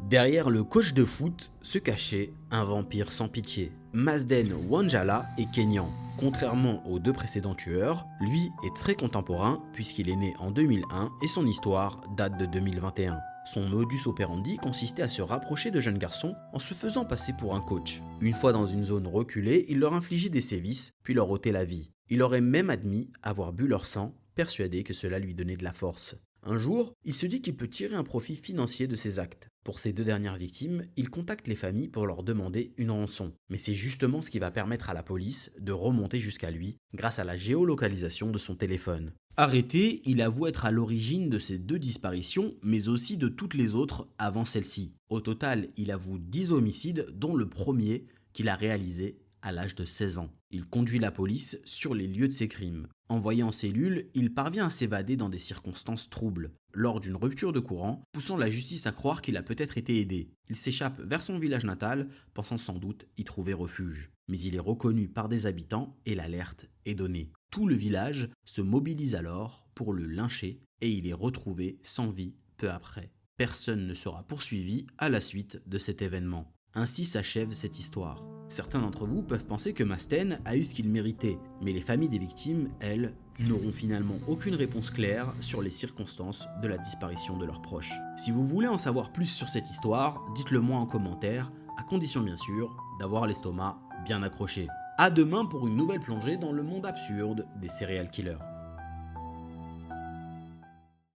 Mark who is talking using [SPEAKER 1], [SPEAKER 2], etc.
[SPEAKER 1] Derrière le coach de foot se cachait un vampire sans pitié. Mazden Wanjala est kényan. Contrairement aux deux précédents tueurs, lui est très contemporain puisqu'il est né en 2001 et son histoire date de 2021. Son modus operandi consistait à se rapprocher de jeunes garçons en se faisant passer pour un coach. Une fois dans une zone reculée, il leur infligeait des sévices puis leur ôtait la vie. Il aurait même admis avoir bu leur sang, persuadé que cela lui donnait de la force. Un jour, il se dit qu'il peut tirer un profit financier de ses actes. Pour ces deux dernières victimes, il contacte les familles pour leur demander une rançon. Mais c'est justement ce qui va permettre à la police de remonter jusqu'à lui grâce à la géolocalisation de son téléphone. Arrêté, il avoue être à l'origine de ces deux disparitions, mais aussi de toutes les autres avant celle-ci. Au total, il avoue 10 homicides, dont le premier qu'il a réalisé à l'âge de 16 ans. Il conduit la police sur les lieux de ses crimes. Envoyé en cellule, il parvient à s'évader dans des circonstances troubles, lors d'une rupture de courant, poussant la justice à croire qu'il a peut-être été aidé. Il s'échappe vers son village natal, pensant sans doute y trouver refuge. Mais il est reconnu par des habitants et l'alerte est donnée. Tout le village se mobilise alors pour le lyncher et il est retrouvé sans vie peu après. Personne ne sera poursuivi à la suite de cet événement. Ainsi s'achève cette histoire. Certains d'entre vous peuvent penser que Mazden a eu ce qu'il méritait, mais les familles des victimes, elles, n'auront finalement aucune réponse claire sur les circonstances de la disparition de leurs proches. Si vous voulez en savoir plus sur cette histoire, dites-le moi en commentaire, à condition bien sûr d'avoir l'estomac bien accroché. À demain pour une nouvelle plongée dans le monde absurde des serial killers.